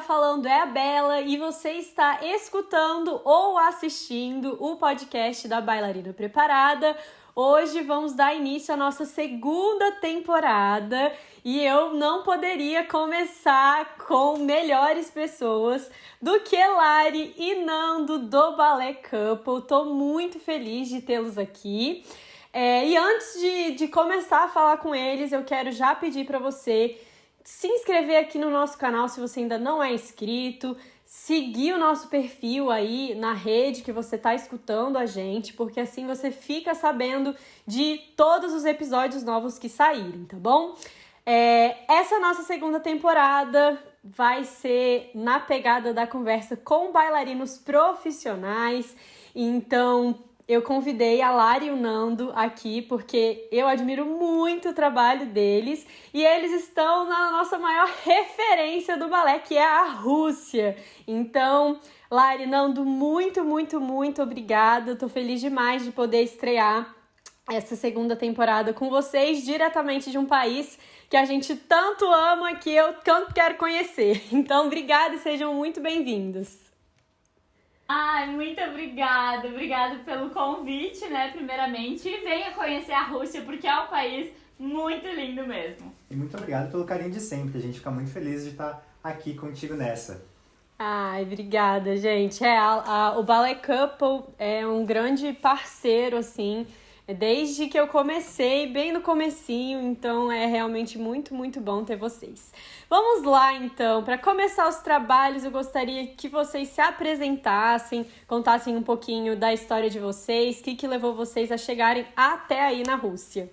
tá falando é a Bela e você está escutando ou assistindo o podcast da Bailarina Preparada. Hoje vamos dar início à nossa segunda temporada e eu não poderia começar com melhores pessoas do que Lari e Nando do Ballet Couple. Tô muito feliz de tê-los aqui. E antes de começar a falar com eles, eu quero já pedir para você se inscrever aqui no nosso canal se você ainda não é inscrito, seguir o nosso perfil aí na rede que você está escutando a gente, porque assim você fica sabendo de todos os episódios novos que saírem, tá bom? Essa nossa segunda temporada vai ser na pegada da conversa com bailarinos profissionais, então eu convidei a Lari e o Nando aqui porque eu admiro muito o trabalho deles e eles estão na nossa maior referência do balé, que é a Rússia. Então, Lari e Nando, muito, muito, muito obrigada. Eu tô feliz demais de poder estrear essa segunda temporada com vocês diretamente de um país que a gente tanto ama, que eu tanto quero conhecer. Então, obrigada e sejam muito bem-vindos. Ai, muito obrigada. Obrigada pelo convite, né, primeiramente. E venha conhecer a Rússia, porque é um país muito lindo mesmo. E muito obrigado pelo carinho de sempre. A gente fica muito feliz de estar aqui contigo nessa. Ai, obrigada, gente. O Ballet Couple é um grande parceiro, assim, desde que eu comecei, bem no comecinho, então é realmente muito, muito bom ter vocês. Vamos lá, então. Para começar os trabalhos, eu gostaria que vocês se apresentassem, contassem um pouquinho da história de vocês, o que levou vocês a chegarem até aí na Rússia.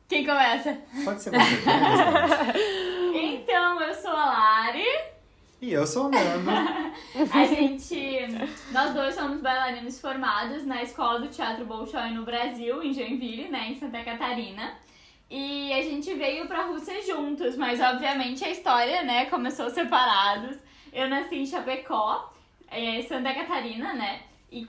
Quem começa? Pode ser você. Então, eu sou a Lari. E eu sou o Nando. Nós dois somos bailarinos formados na Escola do Teatro Bolshoi no Brasil, em Joinville, né, em Santa Catarina. E a gente veio pra Rússia juntos, mas obviamente a história, né, começou separados. Eu nasci em Chapecó, Santa Catarina, né, e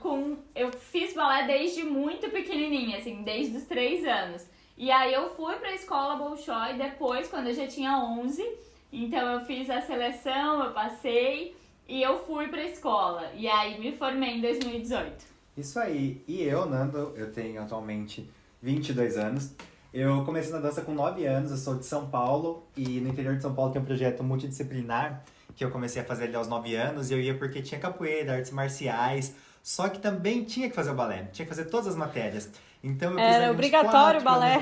eu fiz balé desde muito pequenininha, assim, desde os 3 anos. E aí eu fui pra Escola Bolshoi depois, quando eu já tinha 11, então eu fiz a seleção, eu passei e eu fui pra escola. E aí me formei em 2018. Isso aí. E eu, Nando, eu tenho atualmente 22 anos. Eu comecei na dança com 9 anos, eu sou de São Paulo e no interior de São Paulo tem um projeto multidisciplinar que eu comecei a fazer ali aos 9 anos e eu ia porque tinha capoeira, artes marciais, só que também tinha que fazer o balé, tinha que fazer todas as matérias. Então eu fiz Era obrigatório o balé.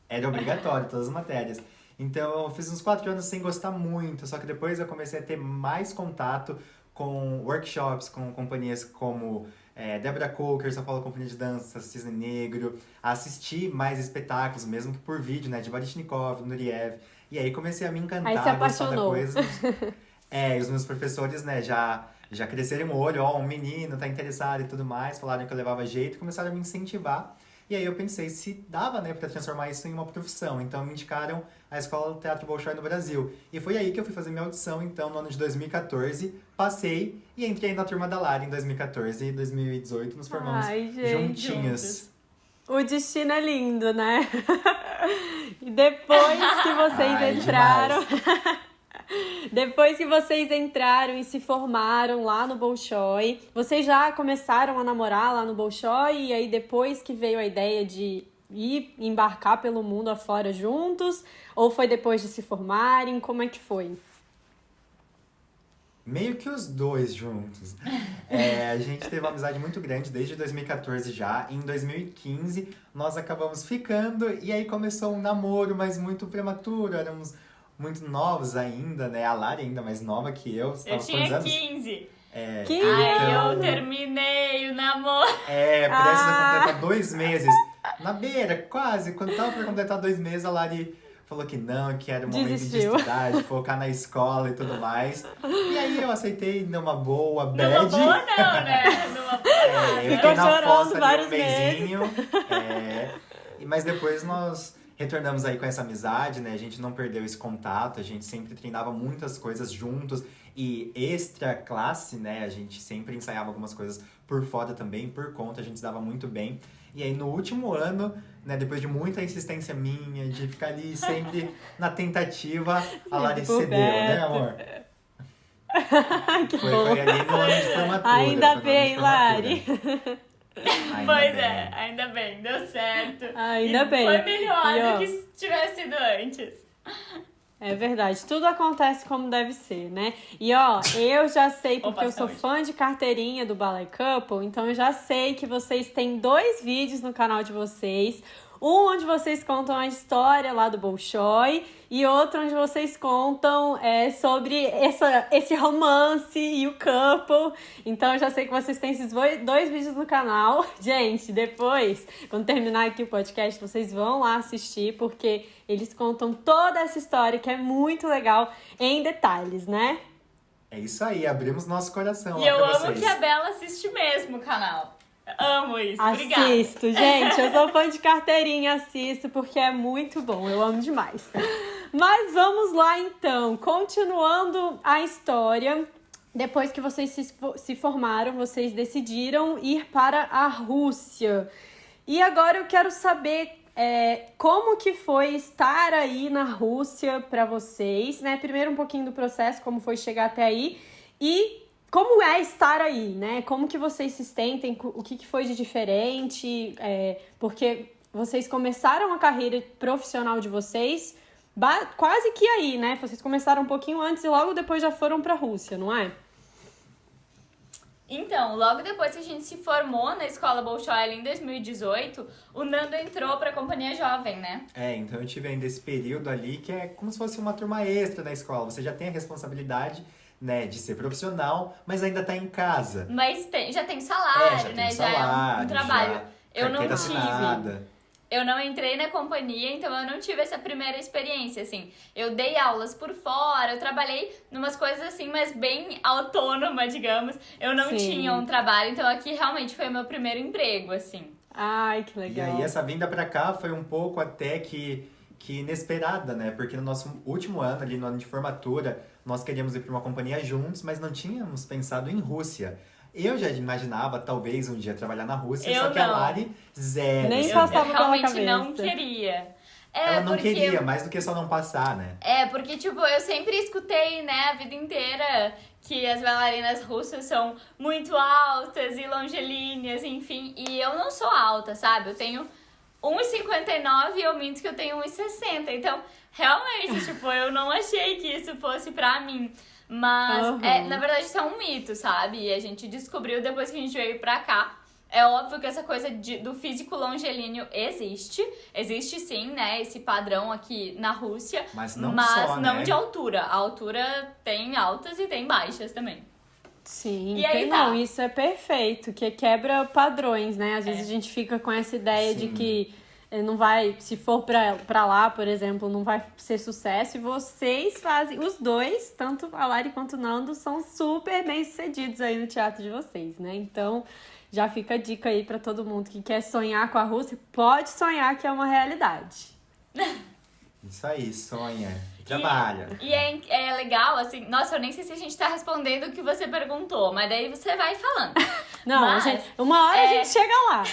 Era obrigatório, todas as matérias. Então eu fiz uns 4 anos sem gostar muito, só que depois eu comecei a ter mais contato com workshops, com companhias como Débora Coker, São Paulo Companhia de Dança, Cisne Negro, assistir mais espetáculos, mesmo que por vídeo, né, de Baryshnikov, Nureyev. E aí comecei a me encantar, aí se apaixonou. Coisa. Os meus professores, né, já cresceram o olho, um menino tá interessado e tudo mais, falaram que eu levava jeito, começaram a me incentivar. E aí eu pensei se dava, né, pra transformar isso em uma profissão. Então me indicaram a Escola do Teatro Bolshoi no Brasil. E foi aí que eu fui fazer minha audição, então, no ano de 2014. Passei e entrei na turma da Lari em 2014 e 2018 nos formamos juntinhos. O destino é lindo, né? E depois que vocês entraram... Depois que vocês entraram e se formaram lá no Bolshoi, vocês já começaram a namorar lá no Bolshoi e aí depois que veio a ideia de ir embarcar pelo mundo afora juntos? Ou foi depois de se formarem? Como é que foi? Meio que os dois juntos. A gente teve uma amizade muito grande desde 2014 já. Em 2015 nós acabamos ficando e aí começou um namoro, mas muito prematuro. Éramos muito novos ainda, né? A Lari ainda mais nova que eu. Eu tinha 15. Que eu terminei o namoro. Prestes a completar 2 meses. Na beira, quase. Quando tava pra completar 2 meses, a Lari falou que não, que era o momento de estudar, de focar na escola e tudo mais. E aí eu aceitei numa boa, bad. Numa boa não, né? Numa boa. Eu Ficou fiquei na chorando fossa vários ali um mesinho. Mas depois nós retornamos aí com essa amizade, né? A gente não perdeu esse contato, a gente sempre treinava muitas coisas juntos. E extra classe, né? A gente sempre ensaiava algumas coisas por fora também, por conta, a gente se dava muito bem. E aí no último ano, né, depois de muita insistência minha, de ficar ali sempre na tentativa, a Lari cedeu, né, amor? Que Foi bom. ali no ano de formatura. Ainda foi no ano de bem, formatura. Lari. Ainda Pois bem. é, ainda bem, deu certo. Ainda E bem. Foi melhor E, ó, do que se tivesse sido antes. É verdade, tudo acontece como deve ser, né? E ó, eu já sei, porque Opa, eu sou saúde. fã de carteirinha do Ballet Couple, então eu já sei que vocês têm 2 vídeos no canal de vocês. Um onde vocês contam a história lá do Bolshoi e outro onde vocês contam sobre esse romance e o couple. Então eu já sei que vocês têm esses 2 vídeos no canal. Gente, depois, quando terminar aqui o podcast, vocês vão lá assistir, porque eles contam toda essa história que é muito legal em detalhes, né? É isso aí, abrimos nosso coração E lá eu pra amo vocês. que a Bela assiste mesmo o canal. Amo isso, obrigada. Assisto, gente. Eu sou fã de carteirinha, assisto porque é muito bom. Eu amo demais. Mas vamos lá então. Continuando a história. Depois que vocês se formaram, vocês decidiram ir para a Rússia. E agora eu quero saber como que foi estar aí na Rússia para vocês, né? Primeiro um pouquinho do processo, como foi chegar até aí e como é estar aí, né? Como que vocês se sentem, o que foi de diferente, porque vocês começaram a carreira profissional de vocês quase que aí, né? Vocês começaram um pouquinho antes e logo depois já foram para a Rússia, não é? Então, logo depois que a gente se formou na escola Bolshoi em 2018, o Nando entrou pra Companhia Jovem, né? Então eu tive ainda esse período ali que é como se fosse uma turma extra na escola. Você já tem a responsabilidade, né, de ser profissional, mas ainda tá em casa. Mas já tem salário, já tem né? um salário, já é um trabalho. já Eu não carteira tive. assinada. Eu não entrei na companhia, então eu não tive essa primeira experiência, assim. Eu dei aulas por fora, eu trabalhei numas coisas assim, mas bem autônoma, digamos. Eu não Sim. tinha um trabalho, então aqui realmente foi o meu primeiro emprego, assim. Ai, que E legal. aí essa vinda pra cá foi um pouco até que inesperada, né? Porque no nosso último ano, ali no ano de formatura, nós queríamos ir para uma companhia juntos, mas não tínhamos pensado em Rússia. Eu já imaginava, talvez, um dia trabalhar na Rússia, Eu só que a não. Lari, zero. Nem zero. passava Eu pela realmente não cabeça. queria. Ela não porque queria, mais do que só não passar, né? Porque, tipo, eu sempre escutei, né, a vida inteira que as bailarinas russas são muito altas e longelíneas, enfim. E eu não sou alta, sabe? Eu tenho 1,59 e eu minto que eu tenho 1,60. Então, realmente, tipo, eu não achei que isso fosse pra mim. Mas, Uhum. na verdade, isso é um mito, sabe? E a gente descobriu depois que a gente veio pra cá. É óbvio que essa coisa do físico longelíneo existe. Existe sim, né? Esse padrão aqui na Rússia. Mas não mas só, não né? de altura. A altura tem altas e tem baixas também. Sim, E aí não, tá. isso é perfeito, que quebra padrões, né? Às vezes a gente fica com essa ideia de Sim. que não vai, se for pra lá, por exemplo, não vai ser sucesso. E vocês fazem, os dois, tanto a Lari quanto o Nando, são super bem sucedidos aí no teatro de vocês, né? Então, já fica a dica aí pra todo mundo que quer sonhar com a Rússia, pode sonhar que é uma realidade. Isso aí, sonha. Trabalha. E é legal, assim, nossa, eu nem sei se a gente tá respondendo o que você perguntou, mas daí você vai falando. Não, Mas, uma hora a gente chega lá.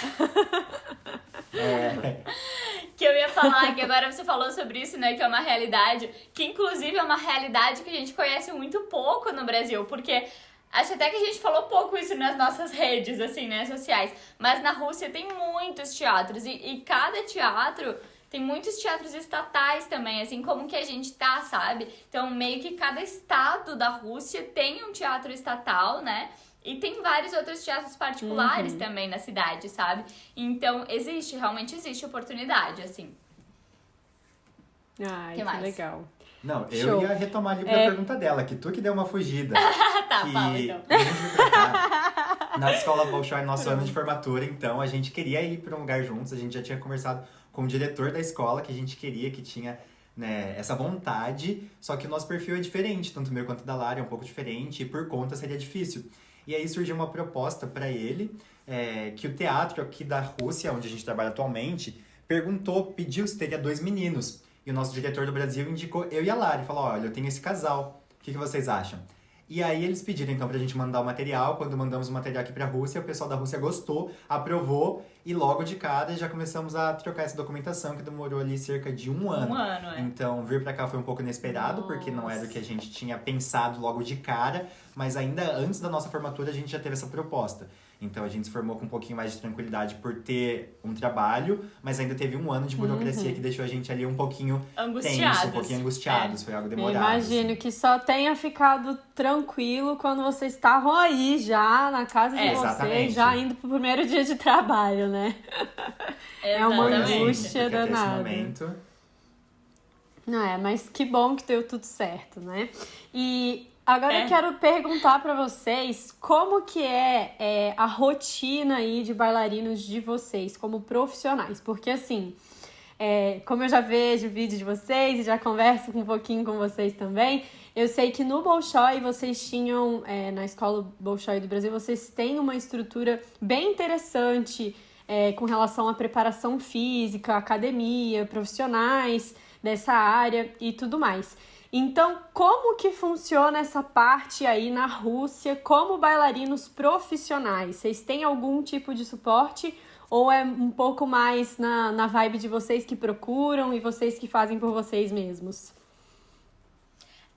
que eu ia falar, que agora você falou sobre isso, né, que é uma realidade, que inclusive é uma realidade que a gente conhece muito pouco no Brasil, porque acho até que a gente falou pouco isso nas nossas redes, assim, né, sociais, mas na Rússia tem muitos teatros, e cada teatro tem muitos teatros estatais também, assim como que a gente tá, sabe? Então, meio que cada estado da Rússia tem um teatro estatal, né? E tem vários outros teatros particulares também na cidade, sabe? Então, realmente existe oportunidade, assim. Ai, Que que mais? legal. Não, eu Show. ia retomar ali pra pergunta dela, que tu que deu uma fugida. Tá, que fala então. a gente veio pra cá, na escola Bolshoi, nosso ano de formatura, então a gente queria ir pra um lugar juntos, a gente já tinha conversado com o diretor da escola, que a gente queria, que tinha, né, essa vontade, só que o nosso perfil é diferente, tanto o meu quanto da Lara, é um pouco diferente, e por conta seria difícil. E aí surgiu uma proposta para ele, que o teatro aqui da Rússia, onde a gente trabalha atualmente, pediu se teria 2 meninos. E o nosso diretor do Brasil indicou eu e a Lara, e falou, olha, eu tenho esse casal, o que vocês acham? E aí eles pediram então pra gente mandar o material. Quando mandamos o material aqui pra Rússia, o pessoal da Rússia gostou, aprovou. E logo de cara já começamos a trocar essa documentação, que demorou ali cerca de um ano. Um ano, é. Então vir pra cá foi um pouco inesperado, porque não era o que a gente tinha pensado logo de cara. Mas ainda antes da nossa formatura a gente já teve essa proposta. Então a gente se formou com um pouquinho mais de tranquilidade por ter um trabalho, mas ainda teve um ano de burocracia que deixou a gente ali um pouquinho tenso, um pouquinho angustiados. Foi algo demorado. Imagino que só tenha ficado tranquilo quando vocês estavam aí já na casa de vocês, exatamente. já indo pro primeiro dia de trabalho, né? É uma angústia danada. Não mas que bom que deu tudo certo, né? E agora eu quero perguntar pra vocês como que é a rotina aí de bailarinos de vocês, como profissionais. Porque assim, como eu já vejo vídeo de vocês e já converso um pouquinho com vocês também, eu sei que no Bolshoi vocês tinham, na Escola Bolshoi do Brasil, vocês têm uma estrutura bem interessante com relação à preparação física, academia, profissionais dessa área e tudo mais. Então, como que funciona essa parte aí na Rússia como bailarinos profissionais? Vocês têm algum tipo de suporte ou é um pouco mais na vibe de vocês que procuram e vocês que fazem por vocês mesmos?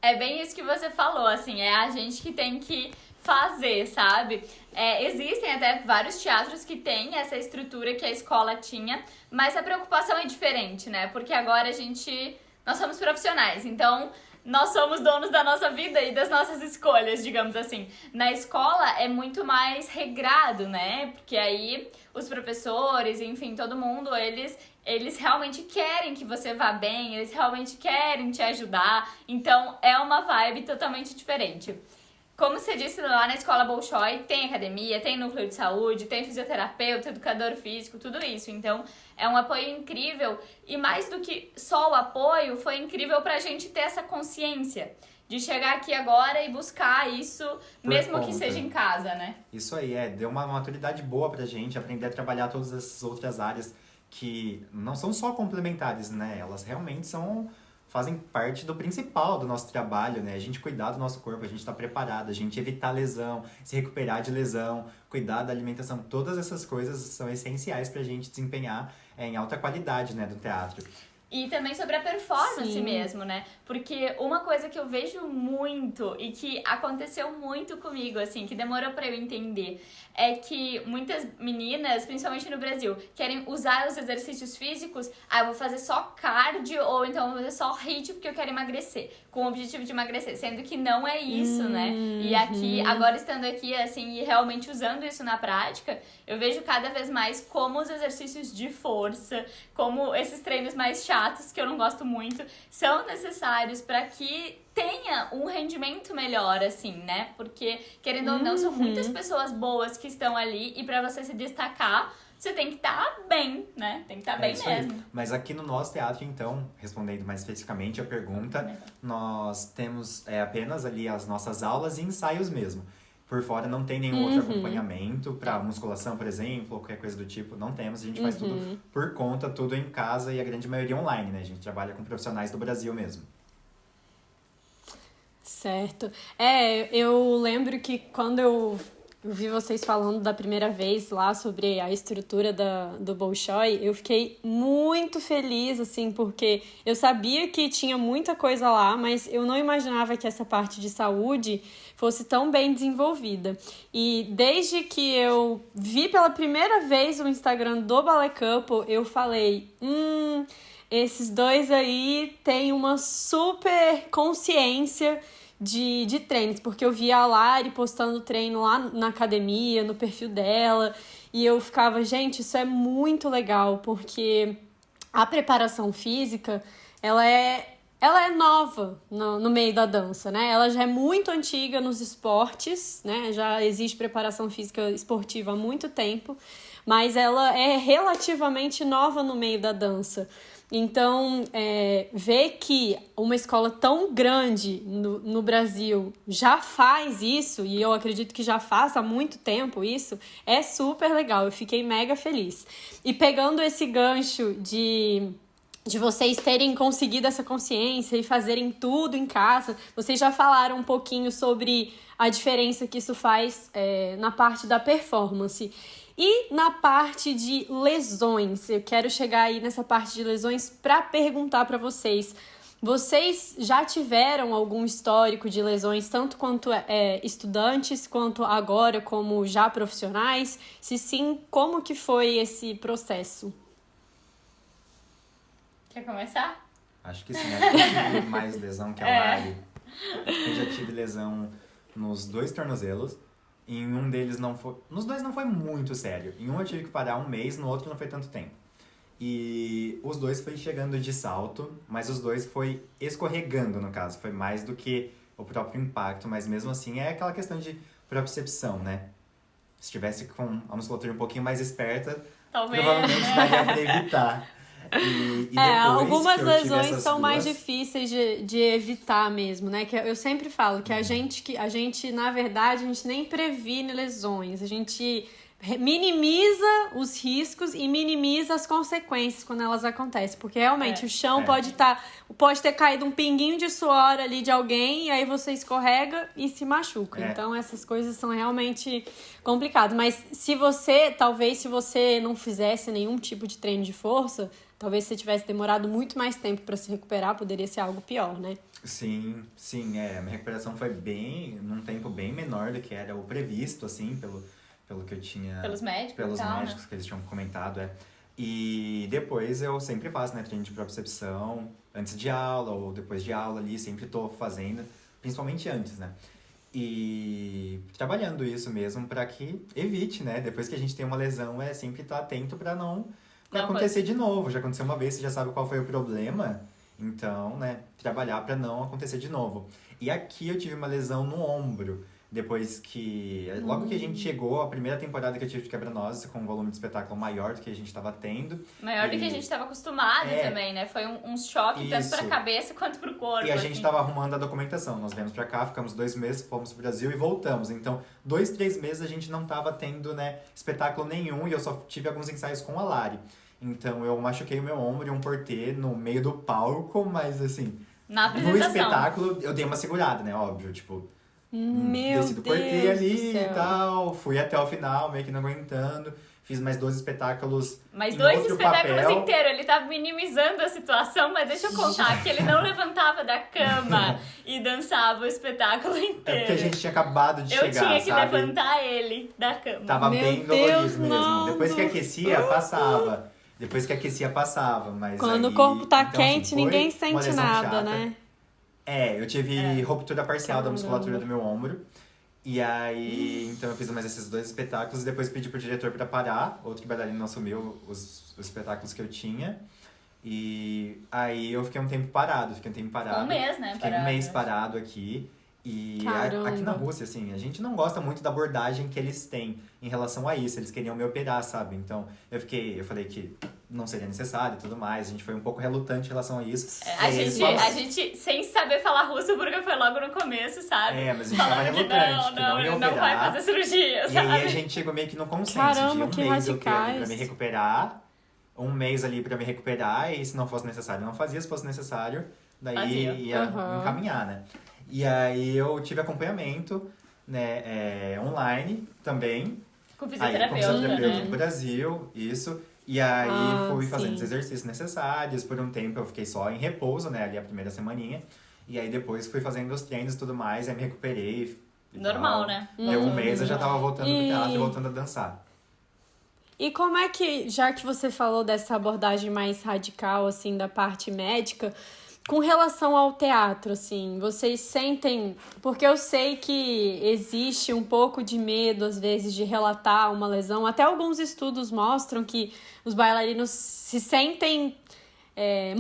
É bem isso que você falou, assim, é a gente que tem que fazer, sabe? Existem até vários teatros que têm essa estrutura que a escola tinha, mas a preocupação é diferente, né? Porque agora nós somos profissionais, então nós somos donos da nossa vida e das nossas escolhas, digamos assim. Na escola é muito mais regrado, né? Porque aí os professores, enfim, todo mundo, eles realmente querem que você vá bem, eles realmente querem te ajudar. Então é uma vibe totalmente diferente. Como você disse, lá na Escola Bolshoi tem academia, tem núcleo de saúde, tem fisioterapeuta, educador físico, tudo isso. Então, é um apoio incrível. E mais do que só o apoio, foi incrível pra gente ter essa consciência de chegar aqui agora e buscar isso, mesmo que seja em casa, né? Isso aí, deu uma maturidade boa pra gente aprender a trabalhar todas essas outras áreas que não são só complementares, né? Elas realmente fazem parte do principal do nosso trabalho, né? A gente cuidar do nosso corpo, a gente estar preparado, a gente evitar lesão, se recuperar de lesão, cuidar da alimentação. Todas essas coisas são essenciais pra gente desempenhar em alta qualidade, né, do teatro. E também sobre a performance mesmo, né? Porque uma coisa que eu vejo muito e que aconteceu muito comigo, assim, que demorou pra eu entender, é que muitas meninas, principalmente no Brasil, querem usar os exercícios físicos, eu vou fazer só cardio ou então vou fazer só HIIT porque eu quero emagrecer, com o objetivo de emagrecer, sendo que não é isso, né? E aqui, agora estando aqui, assim, e realmente usando isso na prática, eu vejo cada vez mais como os exercícios de força, como esses treinos mais chatos, que eu não gosto muito, são necessários para que tenha um rendimento melhor, assim, né? Porque, querendo ou não, são muitas pessoas boas que estão ali e para você se destacar, você tem que estar bem, né? Tem que estar bem mesmo. Aí. Mas aqui no nosso teatro, então, respondendo mais especificamente a pergunta, nós temos apenas ali as nossas aulas e ensaios mesmo. Por fora não tem nenhum outro acompanhamento para musculação, por exemplo, ou qualquer coisa do tipo. Não temos, a gente faz tudo por conta, tudo em casa e a grande maioria online, né? A gente trabalha com profissionais do Brasil mesmo. Certo. Eu lembro que quando eu vi vocês falando da primeira vez lá sobre a estrutura do Bolshoi, eu fiquei muito feliz, assim, porque eu sabia que tinha muita coisa lá, mas eu não imaginava que essa parte de saúde fosse tão bem desenvolvida. E desde que eu vi pela primeira vez o Instagram do Ballet Couple, eu falei, esses dois aí têm uma super consciência de treinos, porque eu via a Lari postando treino lá na academia, no perfil dela, e eu ficava, gente, isso é muito legal, porque a preparação física, ela é nova no meio da dança, né? Ela já é muito antiga nos esportes, né? Já existe preparação física esportiva há muito tempo, mas ela é relativamente nova no meio da dança. Então, ver que uma escola tão grande no Brasil já faz isso, e eu acredito que já faz há muito tempo isso, é super legal. Eu fiquei mega feliz. E pegando esse gancho de vocês terem conseguido essa consciência e fazerem tudo em casa. Vocês já falaram um pouquinho sobre a diferença que isso faz na parte da performance. E na parte de lesões, eu quero chegar aí nessa parte de lesões para perguntar para vocês. Vocês já tiveram algum histórico de lesões, tanto quanto estudantes, quanto agora como já profissionais? Se sim, como que foi esse processo? Quer começar? Acho que sim, acho que eu tive mais lesão que a Lari. Eu já tive lesão nos 2 tornozelos. Em um deles não foi... Nos 2 não foi muito sério. Em um eu tive que parar 1 mês, no outro não foi tanto tempo. E os 2 foi chegando de salto, mas os 2 foi escorregando, no caso. Foi mais do que o próprio impacto, mas mesmo assim é aquela questão de propriocepção, né? Se tivesse com a musculatura um pouquinho mais esperta, Talvez, provavelmente né? daria pra evitar. E depois algumas que eu tive lesões essas são mais duas- difíceis de evitar mesmo, né? Que eu sempre falo que a gente, na verdade, a gente nem previne lesões, a gente minimiza os riscos e minimiza as consequências quando elas acontecem, porque realmente o chão pode ter caído um pinguinho de suor ali de alguém e aí você escorrega e se machuca. Então essas coisas são realmente complicadas, mas se você não fizesse nenhum tipo de treino de força, talvez você tivesse demorado muito mais tempo para se recuperar, poderia ser algo pior, né? Sim, a minha recuperação foi num tempo bem menor do que era o previsto, assim, pelo que eu tinha... Pelos médicos Pelos e tal, médicos né? que eles tinham comentado, E depois eu sempre faço, né, treino de propriocepção, antes de aula ou depois de aula ali, sempre tô fazendo, principalmente antes, né? E trabalhando isso mesmo para que evite, né? Depois que a gente tem uma lesão, é sempre estar atento para não acontecer de novo. Já aconteceu uma vez, você já sabe qual foi o problema, então, né, trabalhar para não acontecer de novo. E aqui eu tive uma lesão no ombro. Depois que... Logo que a gente chegou, a primeira temporada que eu tive de quebra-nozes, com um volume de espetáculo maior do que a gente estava tendo. Maior do que a gente estava acostumado também, né? Foi um choque tanto pra cabeça quanto pro corpo. E a gente estava arrumando a documentação. Nós viemos pra cá, ficamos 2 meses, fomos pro Brasil e voltamos. Então, 2, 3 meses a gente não tava tendo, né, espetáculo nenhum. E eu só tive alguns ensaios com a Lari. Então, eu machuquei o meu ombro e um portê no meio do palco. Mas, assim, na no apresentação. espetáculo eu dei uma segurada, né? Óbvio, tipo... Meu desci do portê Deus ali do céu. e tal, fui até o final, meio que não aguentando. Fiz mais 2 espetáculos Mas em 2 outro espetáculos papel. inteiros. Ele tá minimizando a situação, mas deixa eu contar que ele não levantava da cama e dançava o espetáculo inteiro. É porque a gente tinha acabado de Eu chegar, tinha que sabe? levantar ele da cama. Tava Meu bem Deus, dolorido mesmo. não, Depois que não. aquecia, passava. Depois que aquecia, passava. Mas Quando aí, o corpo tá então, assim, quente, foi ninguém uma sente lesão nada, chata. né? Eu tive ruptura parcial da musculatura Caramba. do meu ombro. E aí, então eu fiz mais esses 2 espetáculos e depois pedi pro diretor pra parar. Outro bailarino não assumiu os espetáculos que eu tinha. E aí eu fiquei um tempo parado, Um mês, né? Fiquei um mês parado aqui. E Caramba. aqui na Rússia, assim, a gente não gosta muito da abordagem que eles têm em relação a isso. Eles queriam me operar, sabe? Então, eu falei que não seria necessário e tudo mais. A gente foi um pouco relutante em relação a isso. A gente, sem saber falar russo, porque foi logo no começo, sabe? Mas a gente tava Falando que relutante, que não ia ele não vai operar. fazer cirurgia, E sabe? aí a gente chegou meio que no consenso Caramba, de que um mês eu ter ali radicais. pra me recuperar. Um mês ali pra me recuperar. E se não fosse necessário, não fazia. Se fosse necessário, daí Fazia. ia Uhum. encaminhar, né? E aí eu tive acompanhamento, né, online também. Com Aí, fisioterapeuta, com fisioterapeuta né? no Brasil, isso. E aí fui fazendo sim. os exercícios necessários. Por um tempo eu fiquei só em repouso, né, ali a primeira semaninha. E aí depois fui fazendo os treinos e tudo mais, aí me recuperei. e Normal, tal. né? Deu um mês, eu já tava voltando pro teatro e E- voltando a dançar. E como é que, já que você falou dessa abordagem mais radical, assim, da parte médica, com relação ao teatro, assim, vocês sentem... Porque eu sei que existe um pouco de medo, às vezes, de relatar uma lesão. Até alguns estudos mostram que os bailarinos se sentem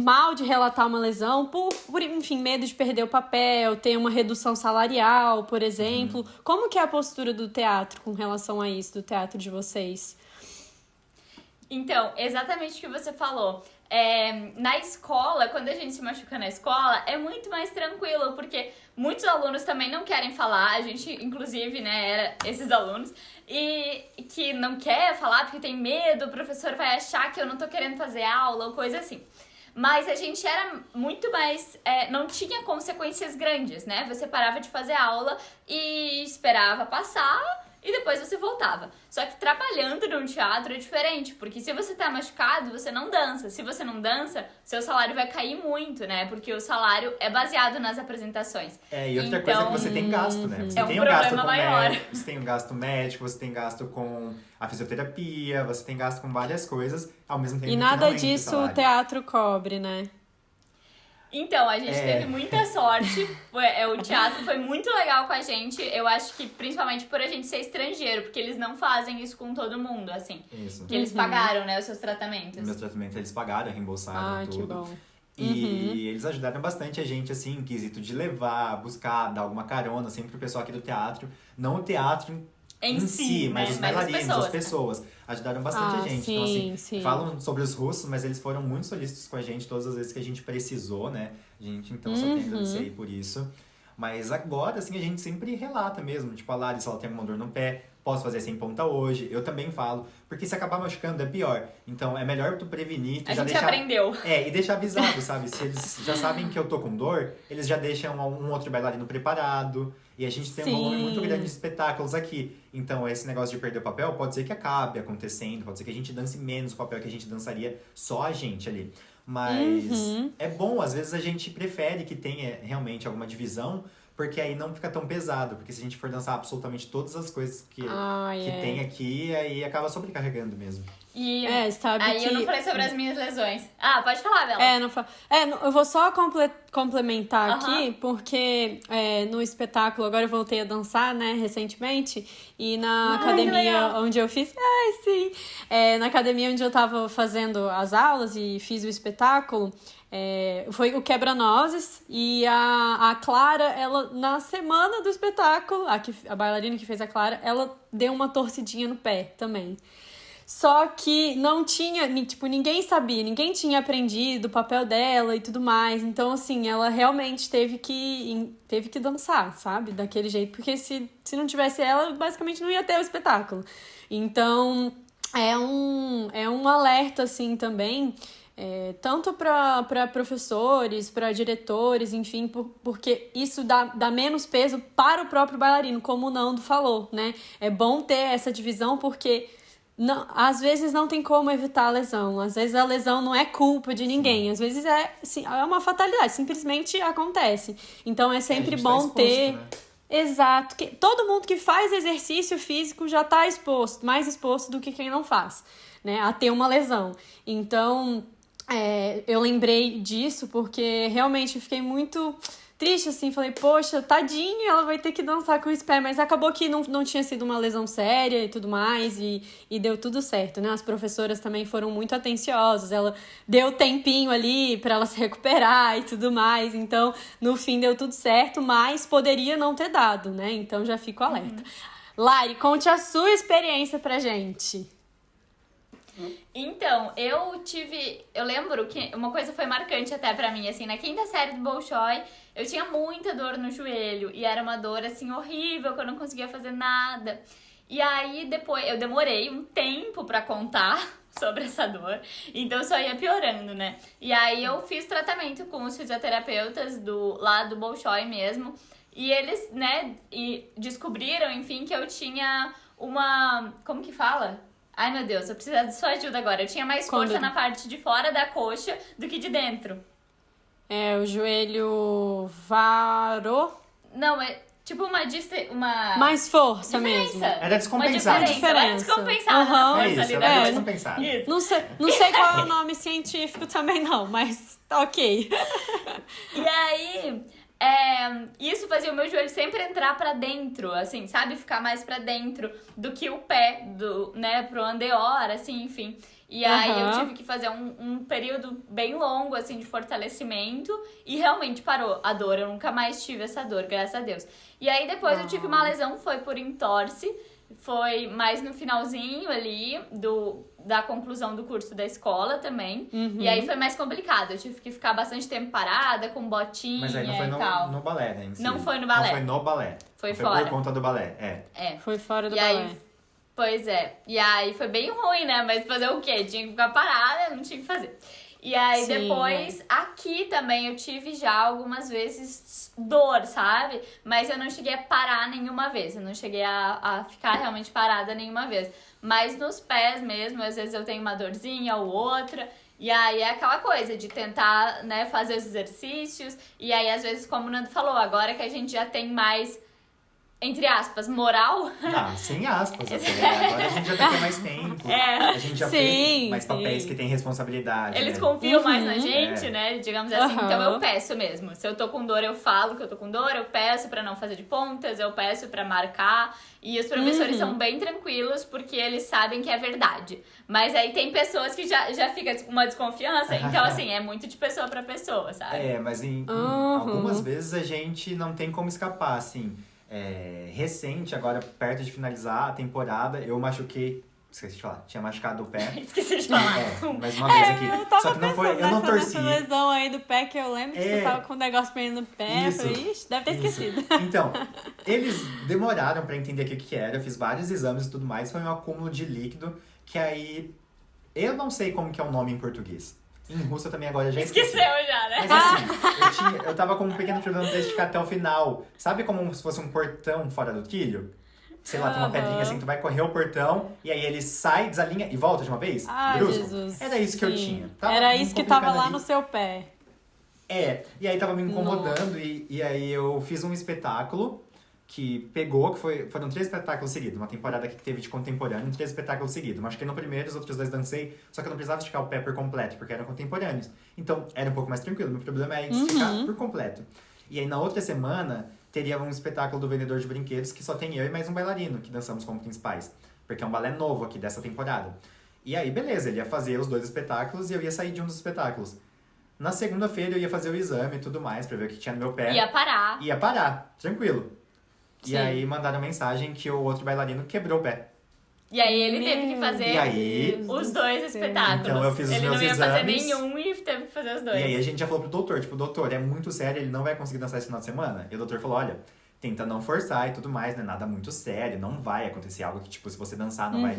mal de relatar uma lesão por, enfim, medo de perder o papel, ter uma redução salarial, por exemplo. Como que é a postura do teatro com relação a isso, do teatro de vocês? Então, exatamente o que você falou. Na escola, quando a gente se machuca na escola, é muito mais tranquilo, porque muitos alunos também não querem falar, a gente, inclusive, né, era esses alunos, e que não quer falar porque tem medo, o professor vai achar que eu não tô querendo fazer aula ou coisa assim. Mas a gente era muito mais... não tinha consequências grandes, né? Você parava de fazer aula e esperava passar e depois você voltava. Só que trabalhando num teatro é diferente, porque se você tá machucado, você não dança. Se você não dança, seu salário vai cair muito, né? Porque o salário é baseado nas apresentações. E outra coisa é que você tem gasto, né? Você É um tem um gasto problema com maior. você tem um gasto médico, você tem gasto com a fisioterapia, você tem gasto com várias coisas, ao mesmo tempo E que nada não entra disso o salário. teatro cobre, né? Então, a gente teve muita sorte. O teatro foi muito legal com a gente. Eu acho que principalmente por a gente ser estrangeiro, porque eles não fazem isso com todo mundo, assim. Isso. Que eles pagaram, né, os seus tratamentos. Meus tratamentos eles pagaram, reembolsaram tudo. Que bom. E eles ajudaram bastante a gente, assim, em quesito de levar, buscar, dar alguma carona, sempre pro pessoal aqui do teatro. Não o teatro em si, mas os bailarinos, as pessoas. Ajudaram bastante a gente. Sim, Então, assim, sim. falam sobre os russos, mas eles foram muito solícitos com a gente todas as vezes que a gente precisou, né? A gente, então, só tem a agradecer aí por isso. Mas agora, assim, a gente sempre relata mesmo. Tipo, a Lari, se ela tem alguma dor no pé, posso fazer sem ponta hoje. Eu também falo. Porque se acabar machucando é pior. Então, é melhor tu prevenir. Tu A já gente deixar... aprendeu. E deixar avisado, sabe? Se eles já sabem que eu tô com dor, eles já deixam um outro bailarino preparado. E a gente tem um volume muito grande de espetáculos aqui. Então, esse negócio de perder o papel pode ser que acabe acontecendo. Pode ser que a gente dance menos o papel que a gente dançaria só a gente ali. Mas é bom, às vezes a gente prefere que tenha realmente alguma divisão, porque aí não fica tão pesado. Porque se a gente for dançar absolutamente todas as coisas que tem aqui, aí acaba sobrecarregando mesmo. E sabe aí que... eu não falei sobre as minhas lesões. Ah, pode falar, Bela. Eu vou só complementar aqui, porque no espetáculo, agora eu voltei a dançar, né, recentemente, e na academia onde eu fiz... na academia onde eu tava fazendo as aulas e fiz o espetáculo, foi o Quebra-Nozes, e a Clara, ela, na semana do espetáculo, a bailarina que fez a Clara, ela deu uma torcidinha no pé também. Só que não tinha, tipo, ninguém sabia, ninguém tinha aprendido o papel dela e tudo mais. Então, assim, ela realmente teve que dançar, sabe? Daquele jeito. Porque se não tivesse ela, basicamente não ia ter o espetáculo. Então, é um alerta, assim, também, tanto para professores, para diretores, enfim, porque isso dá menos peso para o próprio bailarino, como o Nando falou, né? É bom ter essa divisão, porque... Não, às vezes não tem como evitar a lesão. Às vezes a lesão não é culpa de ninguém. Às vezes é uma fatalidade, simplesmente acontece. Então é sempre bom ter... Né? Exato. Todo mundo que faz exercício físico já está exposto, mais exposto do que quem não faz, né, a ter uma lesão. Então, eu lembrei disso porque realmente eu fiquei muito... triste, assim, falei, poxa, tadinho, ela vai ter que dançar com esse pé, mas acabou que não tinha sido uma lesão séria e tudo mais, e deu tudo certo, né? As professoras também foram muito atenciosas, ela deu tempinho ali pra ela se recuperar e tudo mais, então, no fim deu tudo certo, mas poderia não ter dado, né? Então, já fico alerta. Lari, conte a sua experiência pra gente. Então, eu lembro que uma coisa foi marcante até pra mim, assim, na 5ª série do Bolshoi, eu tinha muita dor no joelho, e era uma dor, assim, horrível, que eu não conseguia fazer nada. E aí, depois, eu demorei um tempo pra contar sobre essa dor, então só ia piorando, né? E aí, eu fiz tratamento com os fisioterapeutas lá do Bolshoi mesmo, e eles, né, descobriram, enfim, que eu tinha como que fala? Ai, meu Deus, eu preciso de sua ajuda agora. Eu tinha mais força na parte de fora da coxa do que de dentro. O joelho varou? Não, é tipo uma mais força diferença. mesmo. Era descompensado. Uma diferença. Descompensada na força ali, né? Descompensado. Não sei qual é o nome científico também não, mas tá ok. E aí... isso fazia o meu joelho sempre entrar pra dentro, assim, sabe? Ficar mais pra dentro do que o pé, né, pro andeor, assim, enfim. E aí eu tive que fazer um período bem longo, assim, de fortalecimento e realmente parou a dor. Eu nunca mais tive essa dor, graças a Deus. E aí depois eu tive uma lesão, foi por entorse, foi mais no finalzinho ali da conclusão do curso da escola também. E aí foi mais complicado. Eu tive que ficar bastante tempo parada, com botinha. Mas aí não foi e tal. no balé, né? Em si. Não foi no balé. Não foi no balé. Foi fora. Por conta do balé, Foi fora do e balé. Aí, pois é. E aí foi bem ruim, né? Mas fazer o quê? Tinha que ficar parada, não tinha que fazer. E aí Sim, depois, aqui também eu tive já algumas vezes dor, sabe? Mas eu não cheguei a parar nenhuma vez. Eu não cheguei a ficar realmente parada nenhuma vez. Mas nos pés mesmo, às vezes eu tenho uma dorzinha ou outra. E aí é aquela coisa de tentar, né, fazer os exercícios. E aí, às vezes, como o Nando falou, agora que a gente já tem mais, entre aspas, moral. Sem aspas até. Agora a gente já tem mais tempo. A gente já fez mais papéis que tem responsabilidade. Eles né? confiam mais na gente, né? Digamos assim. Uhum. Então eu peço mesmo. Se eu tô com dor, eu falo que eu tô com dor. Eu peço pra não fazer de pontas. Eu peço pra marcar. E os professores são bem tranquilos porque eles sabem que é verdade. Mas aí tem pessoas que já fica com uma desconfiança. Então, assim, é muito de pessoa pra pessoa, sabe? Mas em algumas vezes a gente não tem como escapar, assim. Recente, agora perto de finalizar a temporada, eu machuquei. Esqueci de falar, tinha machucado o pé. Esqueci de falar. Mais uma vez aqui. Eu tava Só que não foi, eu não torci. nessa lesão aí do pé que eu lembro que você tava com um negócio meio no pé. Isso. Falei, ixi, deve ter esquecido. Então, eles demoraram pra entender o que era. Eu fiz vários exames e tudo mais. Foi um acúmulo de líquido que aí... Eu não sei como que é o nome em português. Em russo eu também agora já esqueci. Esqueceu já, né? Mas assim, eu tava com um pequeno problema pra esticar até o final. Sabe como se fosse um portão fora do trilho? Sei lá, tem uma pedrinha assim, tu vai correr o portão e aí ele sai, desalinha e volta de uma vez? Ai, brusco. Jesus. Era isso que eu Sim. tinha. Era isso que tava lá ali. no seu pé. E aí tava me incomodando e aí eu fiz um espetáculo que pegou, foram 3 espetáculos seguidos. Uma temporada que teve de contemporâneo, 3 espetáculos seguidos. Machuquei no primeiro, os outros 2 dancei, só que eu não precisava esticar o pé por completo, porque eram contemporâneos. Então, era um pouco mais tranquilo. Meu problema é esticar por completo. E aí, na outra semana, teria um espetáculo do Vendedor de Brinquedos, que só tem eu e mais um bailarino, que dançamos como principais. Porque é um balé novo aqui dessa temporada. E aí, beleza, ele ia fazer os 2 espetáculos e eu ia sair de um dos espetáculos. Na segunda-feira, eu ia fazer o exame e tudo mais, pra ver o que tinha no meu pé. Ia parar. Tranquilo. Sim. E aí mandaram mensagem que o outro bailarino quebrou o pé. E aí ele teve que fazer E aí... os 2 espetáculos. Então eu fiz os ele meus não ia fazer exames. nenhum e teve que fazer os 2. E aí a gente já falou pro doutor, tipo, doutor, é muito sério, ele não vai conseguir dançar esse final de semana? E o doutor falou, olha, tenta não forçar e tudo mais, não é nada muito sério, não vai acontecer algo que, tipo, se você dançar não vai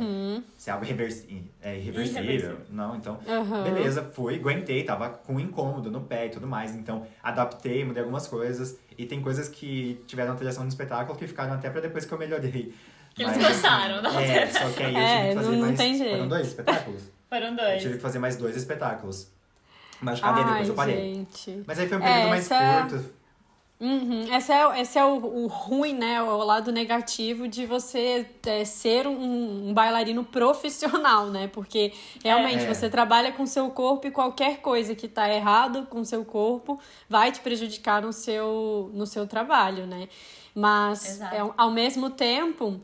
ser algo irreversível. Não, então, beleza, fui, aguentei, tava com incômodo no pé e tudo mais, então adaptei, mudei algumas coisas. E tem coisas que tiveram alteração no espetáculo que ficaram até pra depois que eu melhorei. Que eles gostaram da alteração. Só que aí eu tive que fazer não mais... tem jeito. Foram 2 espetáculos? Foram Eu 2. tive que fazer mais 2 espetáculos. Mas cadê? Depois eu parei. Gente. Mas aí foi um período mais curto. Esse é o ruim, né? O lado negativo de você ser um bailarino profissional, né? Porque realmente você trabalha com o seu corpo e qualquer coisa que tá errado com o seu corpo vai te prejudicar no seu trabalho, né? Mas, ao mesmo tempo,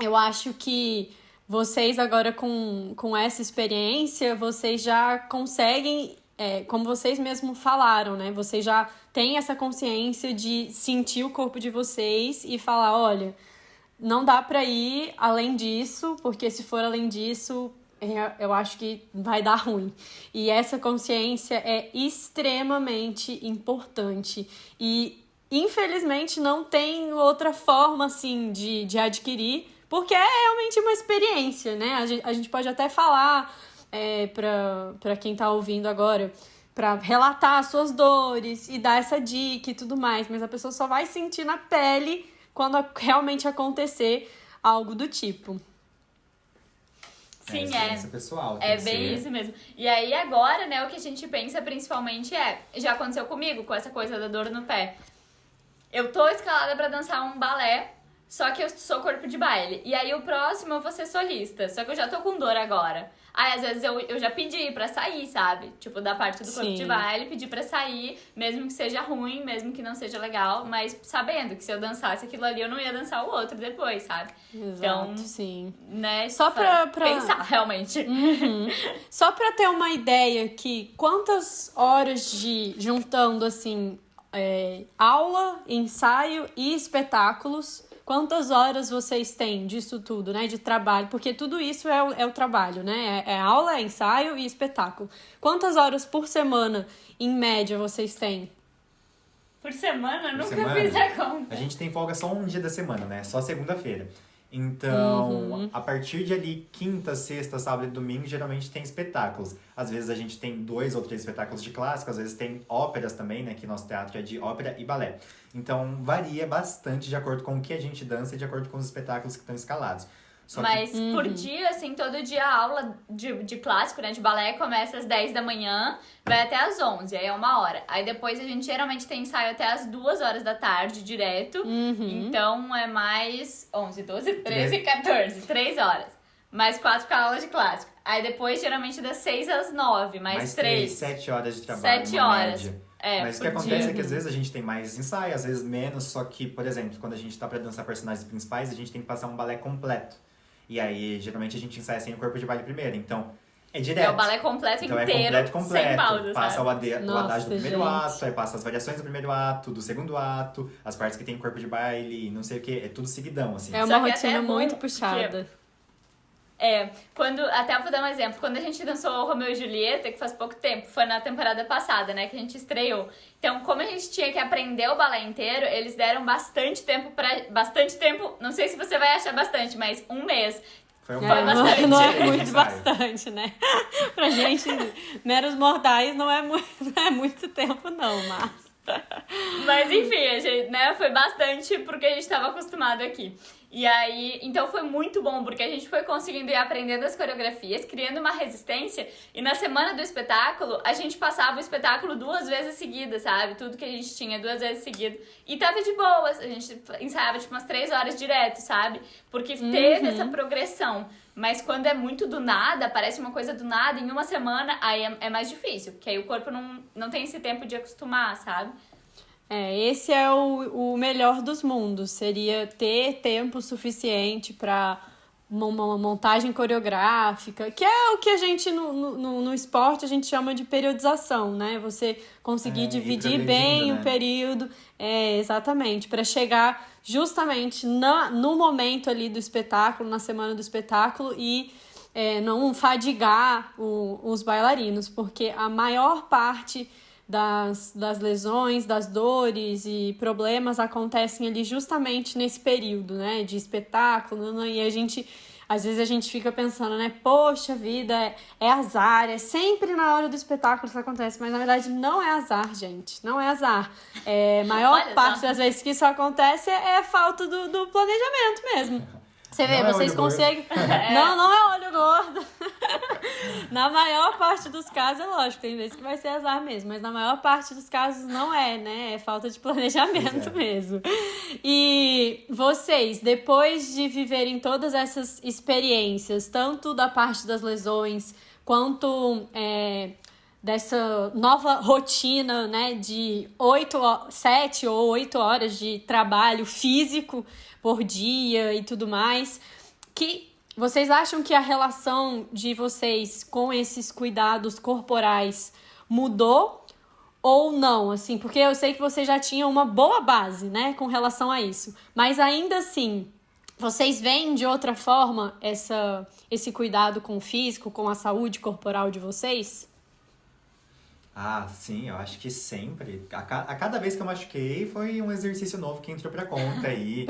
eu acho que vocês agora com essa experiência, vocês já conseguem... como vocês mesmos falaram, né? Vocês já têm essa consciência de sentir o corpo de vocês e falar, olha, não dá pra ir além disso, porque se for além disso, eu acho que vai dar ruim. E essa consciência é extremamente importante. E, infelizmente, não tem outra forma, assim, de adquirir, porque é realmente uma experiência, né? A gente pode até falar... para quem tá ouvindo agora, para relatar as suas dores e dar essa dica e tudo mais, mas a pessoa só vai sentir na pele quando realmente acontecer algo do tipo. Sim, experiência pessoal, é bem isso mesmo. E aí agora, né, o que a gente pensa principalmente já aconteceu comigo com essa coisa da dor no pé. Eu tô escalada pra dançar um balé, só que eu sou corpo de baile. E aí o próximo eu vou ser solista, só que eu já tô com dor agora. Aí, às vezes, eu já pedi pra sair, sabe? Tipo, da parte do corpo de baile, pedi pra sair, mesmo que seja ruim, mesmo que não seja legal, mas sabendo que se eu dançasse aquilo ali, eu não ia dançar o outro depois, sabe? Exato, então, sim. Né? Só pra pensar, realmente. Só pra ter uma ideia que quantas horas juntando, assim, aula, ensaio e espetáculos... Quantas horas vocês têm disso tudo, né? De trabalho, porque tudo isso é o trabalho, né? É aula, é ensaio e espetáculo. Quantas horas por semana, em média, vocês têm? Por semana? Nunca fiz a conta. A gente tem folga só um dia da semana, né? Só segunda-feira. Então, a partir de ali, quinta, sexta, sábado e domingo, geralmente tem espetáculos. Às vezes a gente tem 2 ou 3 espetáculos de clássico, às vezes tem óperas também, né? Que nosso teatro é de ópera e balé. Então, varia bastante de acordo com o que a gente dança e de acordo com os espetáculos que estão escalados. Mas por dia, assim, todo dia a aula de clássico, né, de balé, começa às 10 da manhã, vai até às 11, aí é 1 hora. Aí depois a gente geralmente tem ensaio até às 2 horas da tarde, direto. Então é mais 11, 12, 13, 14, 3 horas. Mais 4 com a aula de clássico. Aí depois, geralmente, das 6 às 9, mais 3. 7 horas de trabalho, 7 horas. Média. É, mas o que acontece é que às vezes a gente tem mais ensaio, às vezes menos, só que, por exemplo, quando a gente tá pra dançar personagens principais, a gente tem que passar um balé completo. E aí, geralmente, a gente ensaia sem o corpo de baile primeiro. Então, é direto. É o balé completo então, inteiro, é completo. sem pausa, passa sabe? o adágio do primeiro gente. ato, aí passa as variações do primeiro ato, do segundo ato, as partes que tem corpo de baile, não sei o que. É tudo seguidão, assim. É Só uma que rotina até é bom muito que- puxada. Até vou dar um exemplo. Quando a gente dançou Romeu e Julieta, que faz pouco tempo, foi na temporada passada, né, que a gente estreou. Então, como a gente tinha que aprender o balé inteiro, eles deram bastante tempo, não sei se você vai achar bastante, mas 1 mês. Foi bastante. Não é de muito ensaio. bastante, né? Pra gente, meros mortais, não é muito tempo, não, mas... Mas enfim, a gente, né, foi bastante porque a gente estava acostumado aqui. E aí, então foi muito bom, porque a gente foi conseguindo ir aprendendo as coreografias, criando uma resistência, e na semana do espetáculo, a gente passava o espetáculo 2 vezes seguidas, sabe? Tudo que a gente tinha 2 vezes seguido. E tava de boas, a gente ensaiava tipo umas 3 horas direto, sabe? Porque teve essa progressão. Mas quando é muito do nada, parece uma coisa do nada, em 1 semana, aí é mais difícil, porque aí o corpo não tem esse tempo de acostumar, sabe? Esse é o melhor dos mundos. Seria ter tempo suficiente para uma montagem coreográfica, que é o que a gente no esporte a gente chama de periodização, né? Você conseguir dividir bem né? o período, exatamente, para chegar justamente no momento ali do espetáculo, na semana do espetáculo e não fadigar os bailarinos, porque a maior parte das lesões, das dores e problemas acontecem ali justamente nesse período, né, de espetáculo, e às vezes a gente fica pensando, né, poxa vida, é azar, é sempre na hora do espetáculo isso acontece, mas na verdade não é azar, gente, não é azar. Maior parte das vezes que isso acontece é falta do planejamento mesmo. Você vê, Não vocês é olho conseguem... Não é olho gordo. Na maior parte dos casos, é lógico, tem vezes que vai ser azar mesmo, mas na maior parte dos casos não é, né? É falta de planejamento mesmo. E vocês, depois de viverem todas essas experiências, tanto da parte das lesões, quanto dessa nova rotina, né, de 7 ou 8 horas de trabalho físico por dia e tudo mais, que vocês acham que a relação de vocês com esses cuidados corporais mudou ou não, assim, porque eu sei que vocês já tinham uma boa base, né, com relação a isso, mas ainda assim, vocês veem de outra forma esse cuidado com o físico, com a saúde corporal de vocês? Ah, sim, eu acho que sempre. A cada vez que eu machuquei, foi um exercício novo que entrou pra conta aí.